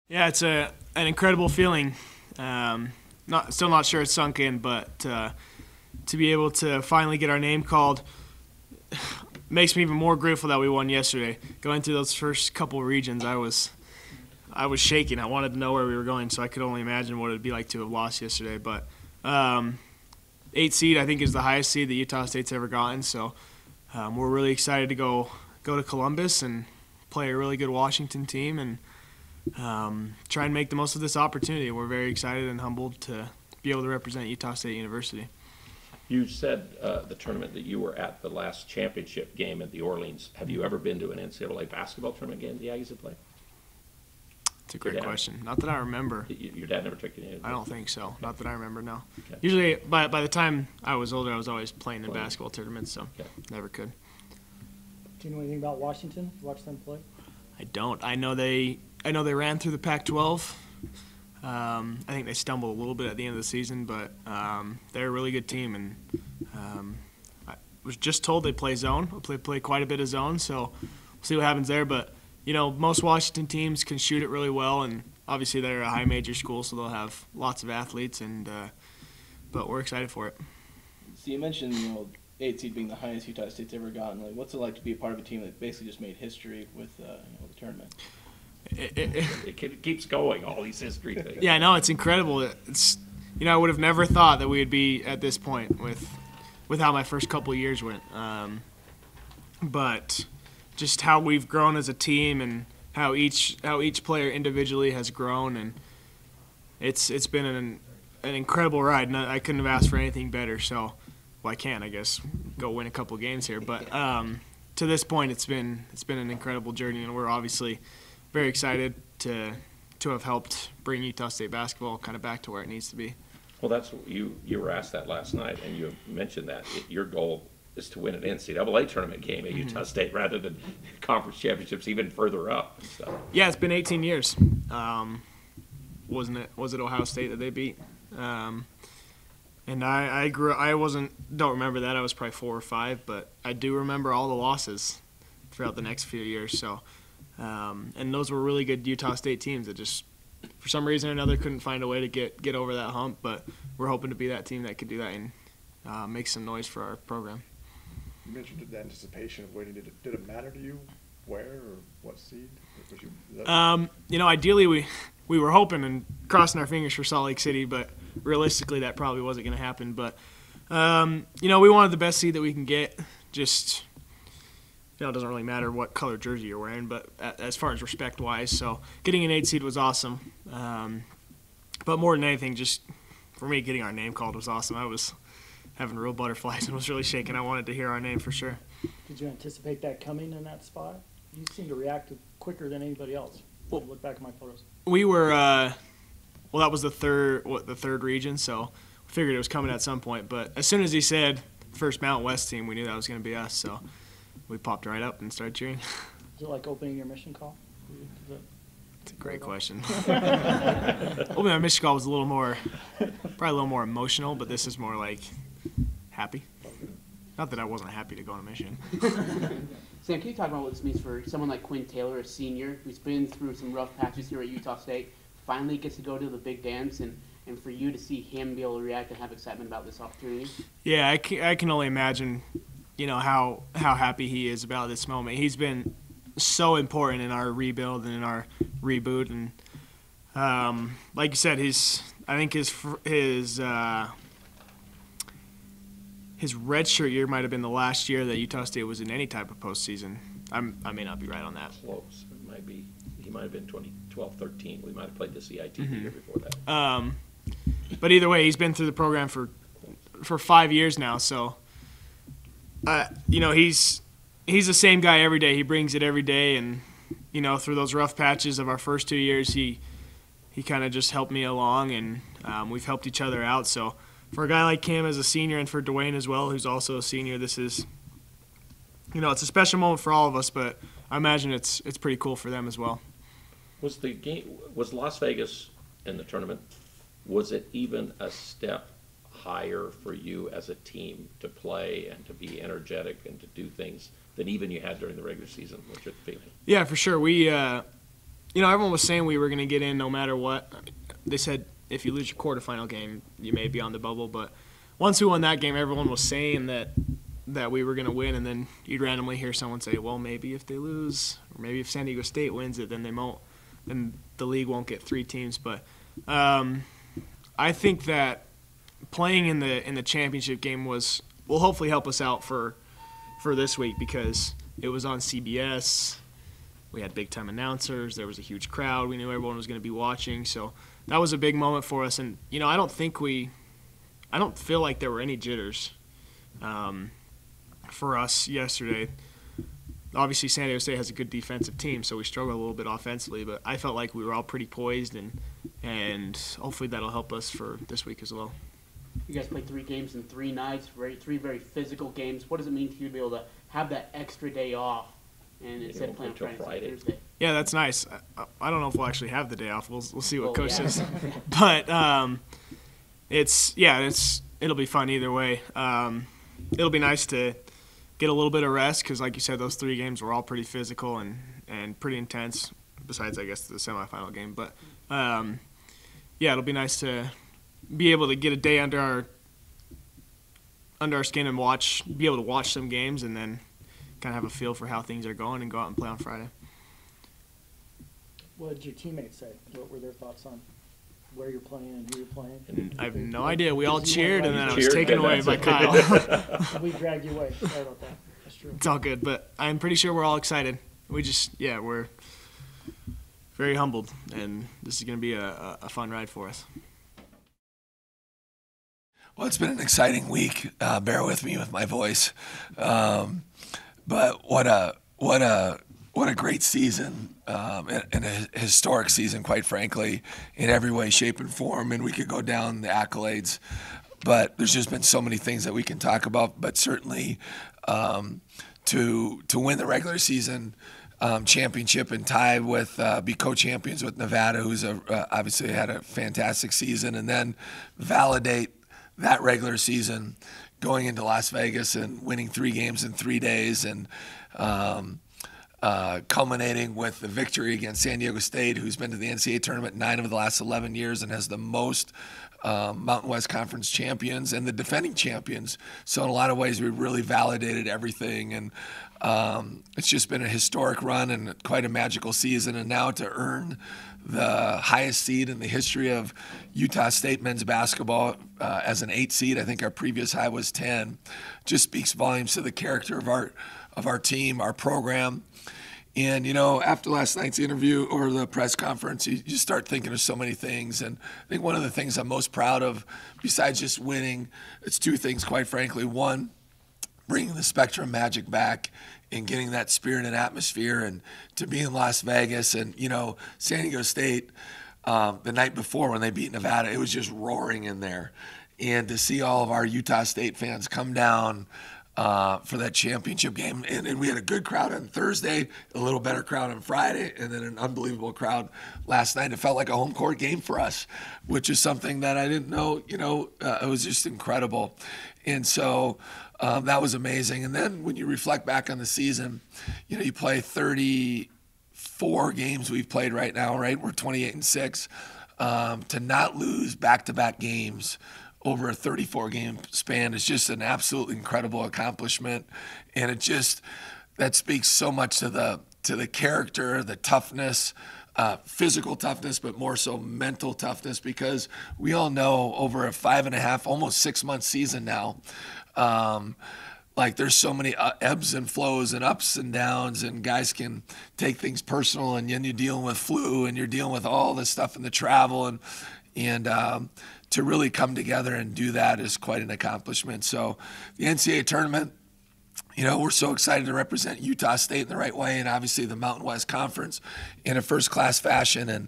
Yeah, it's an incredible feeling. Still not sure it's sunk in, but to be able to finally get our name called makes me even more grateful that we won yesterday. Going through those first couple regions, I was shaking. I wanted to know where we were going, so I could only imagine what it would be like to have lost yesterday. But 8 seed, I think, is the highest seed that Utah State's ever gotten. So we're really excited to go to Columbus and play a really good Washington team and try and make the most of this opportunity. We're very excited and humbled to be able to represent Utah State University. You said the tournament that you were at the last championship game at the Orleans. Have you ever been to an NCAA basketball tournament game the Aggies have played? It's a great question. Not that I remember. Your dad never took you in? I don't think so. Not that I remember, no. Okay. Usually, by the time I was older, I was always playing in basketball tournaments, so never could. Do you know anything about Washington? Watch them play? I don't. I know they ran through the Pac-12. I think they stumbled a little bit at the end of the season, but they're a really good team. And I was just told they play zone. They play quite a bit of zone, so we'll see what happens there. But most Washington teams can shoot it really well, and obviously they're a high major school, so they'll have lots of athletes. But we're excited for it. So you mentioned 8 seed being the highest Utah State's ever gotten. Like, what's it like to be a part of a team that basically just made history with the tournament? It keeps going, all these history things. Yeah, I know, it's incredible. It's I would have never thought that we would be at this point with how my first couple of years went. But just how we've grown as a team and how each player individually has grown, and it's been an incredible ride. And I couldn't have asked for anything better. So, well, I can, I guess, go win a couple of games here. But to this point, it's been an incredible journey, and we're obviously very excited to have helped bring Utah State basketball kind of back to where it needs to be. Well, that's you were asked that last night, and you mentioned that your goal is to win an NCAA tournament game at Utah State rather than conference championships even further up. So. Yeah, it's been 18 years. Wasn't it? Was it Ohio State that they beat? And don't remember that. I was probably 4 or 5, but I do remember all the losses throughout the next few years. So, and those were really good Utah State teams that just, for some reason or another, couldn't find a way to get over that hump. But we're hoping to be that team that could do that and make some noise for our program. You mentioned the anticipation of waiting. Did it matter to you where or what seed? Ideally we were hoping and crossing our fingers for Salt Lake City, but realistically that probably wasn't going to happen. But we wanted the best seed that we can get. Just it doesn't really matter what color jersey you're wearing, but as far as respect wise, so getting an 8 seed was awesome. But more than anything, just for me, getting our name called was awesome. I was having real butterflies and was really shaking. I wanted to hear our name for sure. Did you anticipate that coming in that spot? You seem to react quicker than anybody else. Well, look back at my photos. We were, that was the third region, so we figured it was coming at some point. But as soon as he said first Mountain West team, we knew that was going to be us. So we popped right up and started cheering. Is it like opening your mission call? It's a great question. Opening our mission call was probably a little more emotional, but this is more like happy. Not that I wasn't happy to go on a mission. Sam, can you talk about what this means for someone like Quinn Taylor, a senior, who's been through some rough patches here at Utah State, finally gets to go to the big dance, and for you to see him be able to react and have excitement about this opportunity? Yeah, I can only imagine, how happy he is about this moment. He's been so important in our rebuild and in our reboot, and like you said, I think his redshirt year might have been the last year that Utah State was in any type of postseason. I may not be right on that. Close. It might be. He might have been 2012-13. We might have played the CIT the year before that. But either way, he's been through the program for 5 years now. So, he's the same guy every day. He brings it every day, and through those rough patches of our first 2 years, he kind of just helped me along, and we've helped each other out. So. For a guy like him as a senior, and for Dwayne as well, who's also a senior, this is, it's a special moment for all of us. But I imagine it's pretty cool for them as well. Was Las Vegas in the tournament? Was it even a step higher for you as a team to play and to be energetic and to do things than even you had during the regular season? What's your feeling? Yeah, for sure. We everyone was saying we were going to get in no matter what. They said if you lose your quarterfinal game, you may be on the bubble. But once we won that game, everyone was saying that we were going to win, and then you'd randomly hear someone say, well, maybe if they lose, or maybe if San Diego State wins it, then they won't. Then the league won't get 3 teams. But I think that playing in the championship game will hopefully help us out for this week, because it was on CBS. We had big-time announcers. There was a huge crowd. We knew everyone was going to be watching. So that was a big moment for us. And, I don't feel like there were any jitters for us yesterday. Obviously, San Diego State has a good defensive team, so we struggled a little bit offensively. But I felt like we were all pretty poised, and hopefully that'll help us for this week as well. You guys played 3 games in 3 nights, 3 very physical games. What does it mean to you to be able to have that extra day off and instead of playing until Friday, Thursday? Yeah, that's nice. I don't know if we'll actually have the day off. We'll see what Coach yeah. says. But it'll be fun either way. It'll be nice to get a little bit of rest because, like you said, those 3 games were all pretty physical and pretty intense, besides, I guess, the semifinal game. But, it'll be nice to be able to get a day under our skin and be able to watch some games and then kind of have a feel for how things are going and go out and play on Friday. What did your teammates say? What were their thoughts on where you're playing and who you're playing? And I have no idea. We all cheered, and then I was Cheered, taken and away that's by it. Kyle. We dragged you away. Sorry about that. That's true. It's all good, but I'm pretty sure we're all excited. We're very humbled, and this is going to be a fun ride for us. Well, it's been an exciting week. Bear with me with my voice, but what a great season, and a historic season, quite frankly, in every way, shape, and form. And we could go down the accolades, but there's just been so many things that we can talk about. But certainly, to win the regular season championship and tie with be co-champions with Nevada, who's obviously had a fantastic season, and then validate that regular season going into Las Vegas and winning 3 games in 3 days, and culminating with the victory against San Diego State, who's been to the NCAA tournament 9 of the last 11 years and has the most Mountain West Conference champions and the defending champions. So in a lot of ways, we really validated everything, and it's just been a historic run and quite a magical season. And now to earn the highest seed in the history of Utah State men's basketball as an 8 seed, I think our previous high was 10, just speaks volumes to the character of our team, our program. And, after last night's interview or the press conference, you just start thinking of so many things. And I think one of the things I'm most proud of, besides just winning, it's 2 things, quite frankly. One, bringing the Spectrum Magic back and getting that spirit and atmosphere, and to be in Las Vegas. And, San Diego State, the night before when they beat Nevada, it was just roaring in there. And to see all of our Utah State fans come down for that championship game. And we had a good crowd on Thursday, a little better crowd on Friday, and then an unbelievable crowd last night. It felt like a home court game for us, which is something that I didn't know. It was just incredible. And so that was amazing. And then when you reflect back on the season, you play 34 games we've played right now, right? We're 28-6. To not lose back-to-back games over a 34-game span is just an absolutely incredible accomplishment, and that speaks so much to the character, the toughness, physical toughness, but more so mental toughness, because we all know over a 5.5, almost 6-month season now, there's so many ebbs and flows and ups and downs, and guys can take things personal, and then you're dealing with flu, and you're dealing with all this stuff and the travel, and to really come together and do that is quite an accomplishment. So the NCAA tournament, we're so excited to represent Utah State in the right way, and obviously the Mountain West Conference in a first-class fashion. And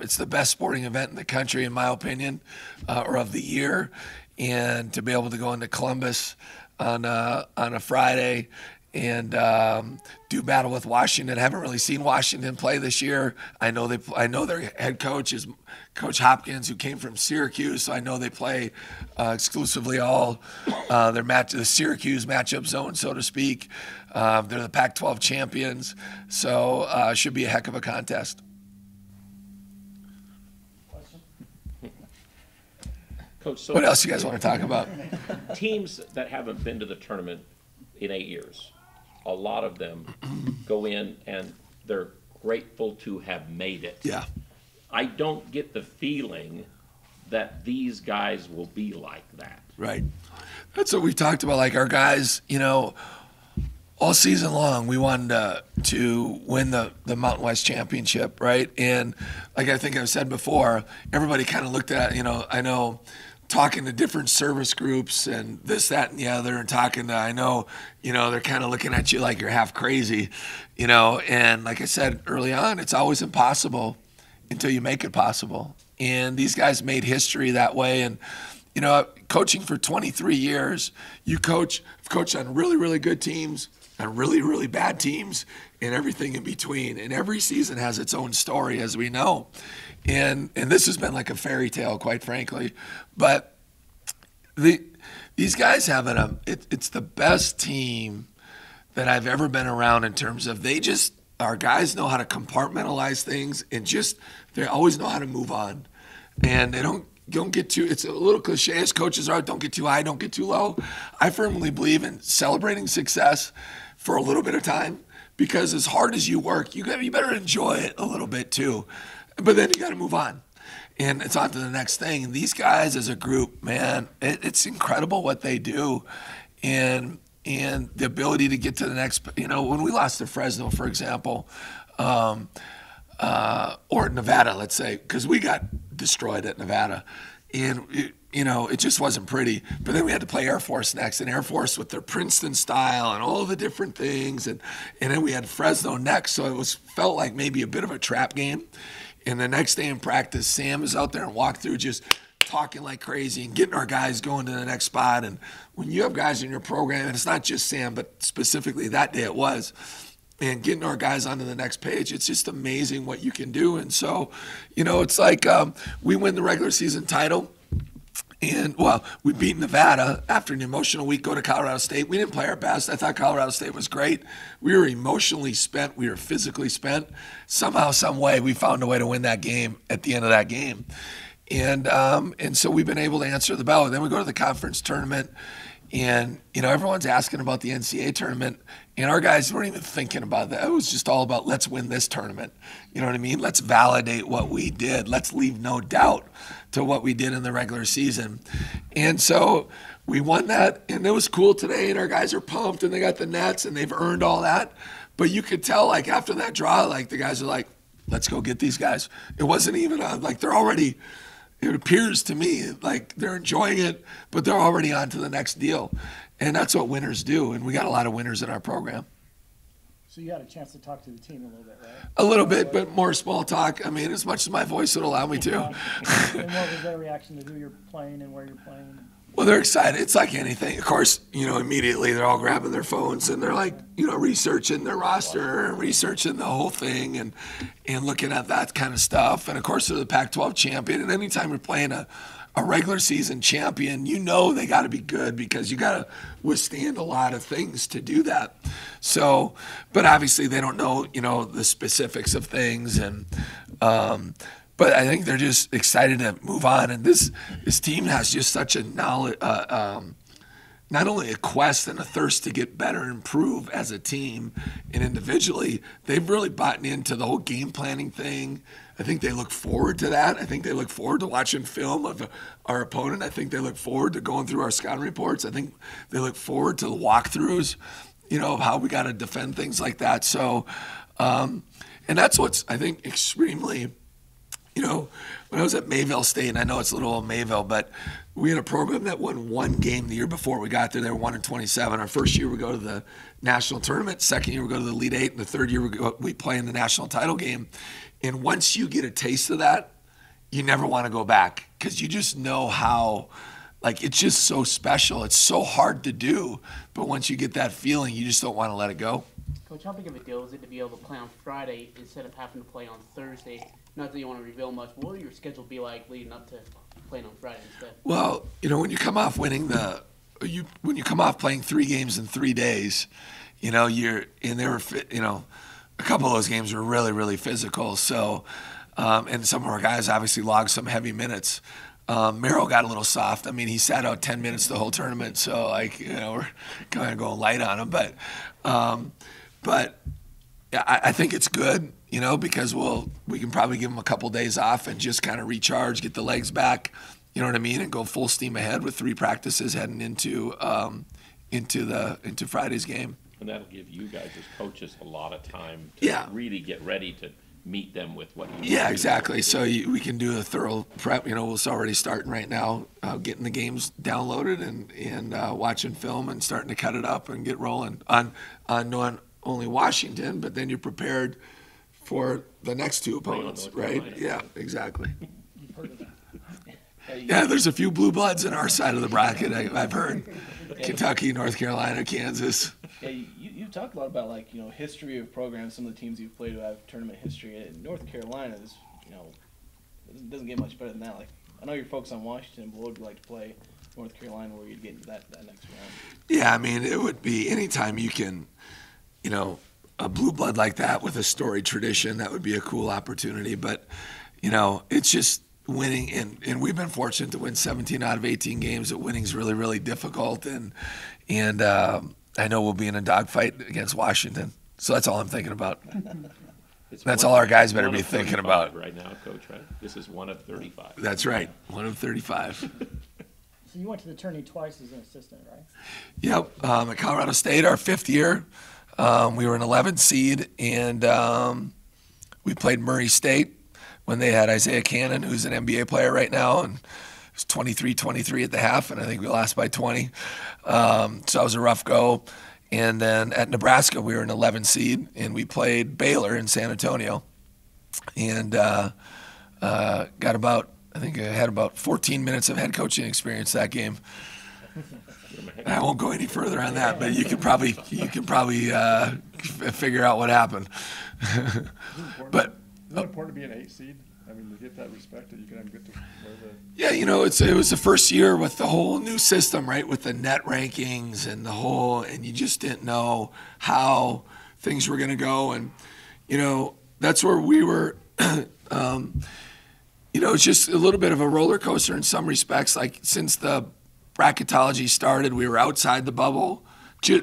it's the best sporting event in the country, in my opinion, or of the year. And to be able to go into Columbus on a Friday do battle with Washington. I haven't really seen Washington play this year. I know their head coach is Coach Hopkins, who came from Syracuse, so I know they play exclusively all the Syracuse matchup zone, so to speak. They're the Pac-12 champions, so should be a heck of a contest. Coach, so What else you guys want to talk about? teams that haven't been to the tournament in 8 years, a lot of them go in and they're grateful to have made it. Yeah. I don't get the feeling that these guys will be like that. Right. That's what we talked about. Like our guys, all season long, we wanted to win the Mountain West Championship, right? And like I think I've said before, everybody kind of looked at, I know talking to different service groups and this, that, and the other, and talking to, they're kind of looking at you like you're half crazy, and like I said early on, it's always impossible until you make it possible. And these guys made history that way. And, coaching for 23 years, I've coached on really, really good teams and really, really bad teams and everything in between. And every season has its own story, as we know. And this has been like a fairy tale, quite frankly. But these guys have it's the best team that I've ever been around in terms of our guys know how to compartmentalize things and they always know how to move on. And they don't get too, it's a little cliche as coaches are, don't get too high, don't get too low. I firmly believe in celebrating success for a little bit of time, because as hard as you work, you better enjoy it a little bit too. But then you got to move on, and it's on to the next thing. And these guys as a group, man, it's incredible what they do, and the ability to get to the next. When we lost to Fresno, for example, or Nevada, let's say, because we got destroyed at Nevada, and it just wasn't pretty. But then we had to play Air Force next, and Air Force with their Princeton style and all the different things, and then we had Fresno next, so it felt like maybe a bit of a trap game. And the next day in practice, Sam is out there and walked through just talking like crazy and getting our guys going to the next spot. And when you have guys in your program, and it's not just Sam, but specifically that day it was, and getting our guys onto the next page, it's just amazing what you can do. And so, it's like we win the regular season title. And, we beat Nevada after an emotional week, go to Colorado State. We didn't play our best. I thought Colorado State was great. We were emotionally spent. We were physically spent. Somehow, some way, we found a way to win that game at the end of that game. And so we've been able to answer the bell. And then we go to the conference tournament. And, everyone's asking about the NCAA tournament. And our guys weren't even thinking about that. It was just all about, let's win this tournament. You know what I mean? Let's validate what we did. Let's leave no doubt to what we did in the regular season. And so we won that, and it was cool today, and our guys are pumped, and they got the nets, and they've earned all that. But you could tell, like, after that draw, like, the guys are like, let's go get these guys. It wasn't even they're already, it appears to me like they're enjoying it, but they're already on to the next deal. And that's what winners do, and we got a lot of winners in our program. So you had a chance to talk to the team a little bit, right? A little bit, but more small talk. I mean, as much as my voice would allow me to. And what was their reaction to who you're playing and where you're playing? Well, they're excited. It's like anything. Of course, immediately they're all grabbing their phones and they're like, researching their roster and researching the whole thing and looking at that kind of stuff. And of course, they're the Pac-12 champion. And anytime you're playing a regular season champion, they got to be good, because you got to withstand a lot of things to do that. So, but obviously they don't know, the specifics of things, and but I think they're just excited to move on. And this team has just such a knowledge, not only a quest and a thirst to get better and improve as a team and individually. They've really bought into the whole game planning thing. I think they look forward to that. I think they look forward to watching film of our opponent. I think they look forward to going through our scouting reports. I think they look forward to the walkthroughs, of how we got to defend things like that. So, and that's what's, I think, extremely, when I was at Mayville State, and I know it's a little old Mayville, but we had a program that won one game the year before we got there. They were 1-27. Our first year we go to the national tournament. Second year we go to the Elite Eight. And the third year we play in the national title game. And once you get a taste of that, you never want to go back, because you just know how like it's just so special. It's so hard to do, but once you get that feeling, you just don't want to let it go. Coach, how big of a deal is it to be able to play on Friday instead of having to play on Thursday? Not that you want to reveal much, but what will your schedule be like leading up to playing on Friday instead? Well, when you come off when you come off playing 3 games in 3 days, they were, a couple of those games were really, really physical. So, and some of our guys obviously logged some heavy minutes. Merrill got a little soft. I mean, he sat out 10 minutes the whole tournament, so we're kind of going light on him. But yeah, I think it's good, because we can probably give him a couple days off and just kind of recharge, get the legs back, you know what I mean, and go full steam ahead with 3 practices heading into Friday's game. And that'll give you guys as coaches a lot of time to really get ready to meet them with what you Yeah, want exactly. So we can do a thorough prep. We're already starting right now, getting the games downloaded and watching film and starting to cut it up and get rolling on not only Washington, but then you're prepared for the next 2 opponents, right? Yeah, exactly. You've heard of that. Yeah, there's a few blue bloods in our side of the bracket, I've heard. Kentucky, North Carolina, Kansas. Yeah, you talked a lot about history of programs. Some of the teams you've played who have tournament history. In North Carolina, it doesn't get much better than that. Like, I know you're focused on Washington, but what would you like to play North Carolina where you'd get into that next round? Yeah, I mean, it would be anytime you can, a blue blood like that with a storied tradition, that would be a cool opportunity. But, it's just winning, and we've been fortunate to win 17 out of 18 games. But winning's really, really difficult, and I know we'll be in a dogfight against Washington. So that's all I'm thinking about. That's all our guys better be thinking about right now, Coach. Right? This is 1 of 35. That's right, 1 of 35. So you went to the tourney twice as an assistant, right? Yep, at Colorado State, our 5th year, we were an 11th seed, and we played Murray State when they had Isaiah Cannon, who's an NBA player right now, and it was 23-23 at the half, and I think we lost by 20. So that was a rough go. And then at Nebraska, we were an 11 seed, and we played Baylor in San Antonio, and I had about 14 minutes of head coaching experience that game. I won't go any further on that, but you can probably figure out what happened. But is it important to be an 8 seed? I mean, to get that respect that you can get to where the. Yeah, it was the first year with the whole new system, right? With the net rankings and and you just didn't know how things were going to go. And, that's where we were, it's just a little bit of a roller coaster in some respects. Like since the bracketology started, we were outside the bubble,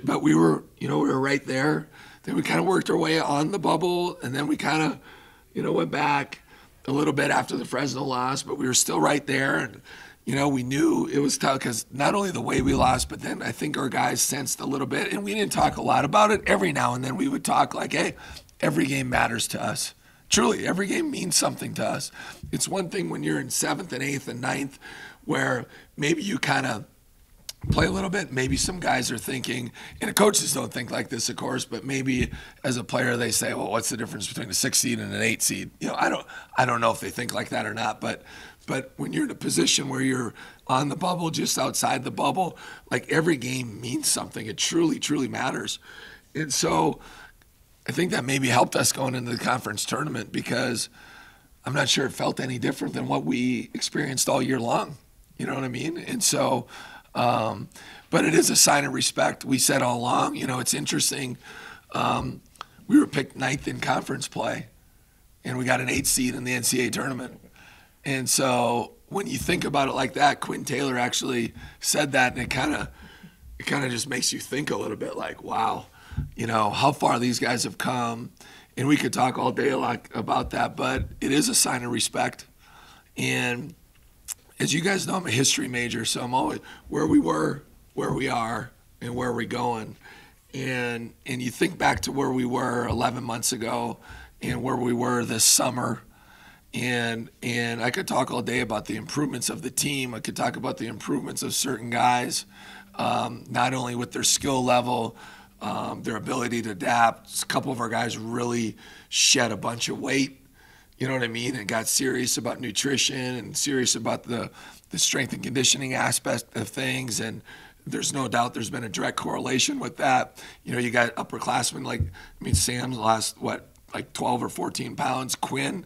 but we were right there. Then we kind of worked our way on the bubble, and then we kind of, went back a little bit after the Fresno loss, but we were still right there. And, we knew it was tough because not only the way we lost, but then I think our guys sensed a little bit, and we didn't talk a lot about it. Every now and then we would talk like, hey, every game matters to us. Truly, every game means something to us. It's one thing when you're in 7th and 8th and 9th where maybe you kind of play a little bit. Maybe some guys are thinking, and the coaches don't think like this, of course, but maybe as a player they say, well, what's the difference between a 6 seed and an 8 seed? I don't know if they think like that or not, but when you're in a position where you're on the bubble, just outside the bubble, like every game means something. It truly, truly matters. And so I think that maybe helped us going into the conference tournament because I'm not sure it felt any different than what we experienced all year long. You know what I mean? And so, but it is a sign of respect. We said all along, it's interesting. We were picked 9th in conference play, and we got an 8 seed in the NCAA tournament. And so when you think about it like that, Quinn Taylor actually said that, and it kind of just makes you think a little bit like, wow, how far these guys have come. And we could talk all day about that, but it is a sign of respect. And as you guys know, I'm a history major, so I'm always where we were, where we are, and where we're going. And you think back to where we were 11 months ago and where we were this summer. And I could talk all day about the improvements of the team. I could talk about the improvements of certain guys, not only with their skill level, their ability to adapt. A couple of our guys really shed a bunch of weight. you know what I mean, and got serious about nutrition and serious about the strength and conditioning aspect of things. And there's no doubt there's been a direct correlation with that. You know, you got upperclassmen like, I mean, Sam's lost, what, like 12 or 14 pounds. Quinn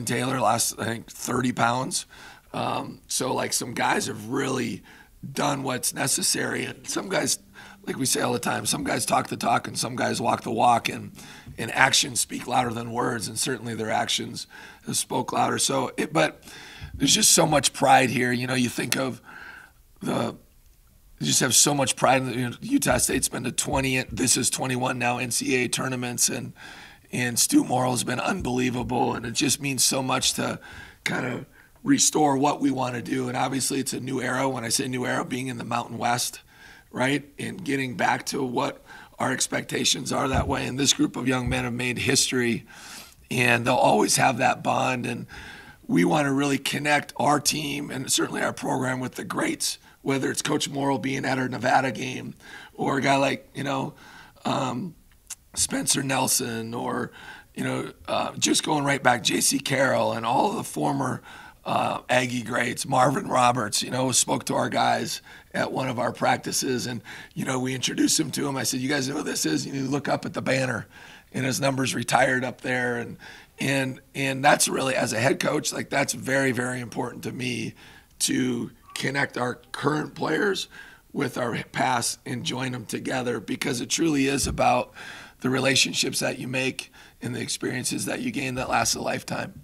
Taylor lost, I think, 30 pounds. So, like, some guys have really done what's necessary. And some guys, like we say all the time, some guys talk the talk and some guys walk the walk, and actions speak louder than words, and certainly their actions have spoke louder. So, but there's just so much pride here. You know, you think of you just have so much pride in you know, Utah State's been to 20, this is 21 now NCAA tournaments, and Stu Morrill has been unbelievable, and it just means so much to kind of restore what we want to do. And obviously it's a new era. When I say new era, being in the Mountain West, right, and getting back to what our expectations are that way. And this group of young men have made history, and they'll always have that bond. And we want to really connect our team and certainly our program with the greats, whether it's Coach Morrill being at our Nevada game, or a guy like, you know, Spencer Nelson, or, you know, just going right back, J.C. Carroll and all of the former Aggie greats. Marvin Roberts, you know, spoke to our guys at one of our practices, and, you know, we introduced him to him. I said, you guys know who this is? You need to look up at the banner, and his number's retired up there. And that's really, as a head coach, like, that's very, very important to me, to connect our current players with our past and join them together, because it truly is about the relationships that you make and the experiences that you gain that last a lifetime.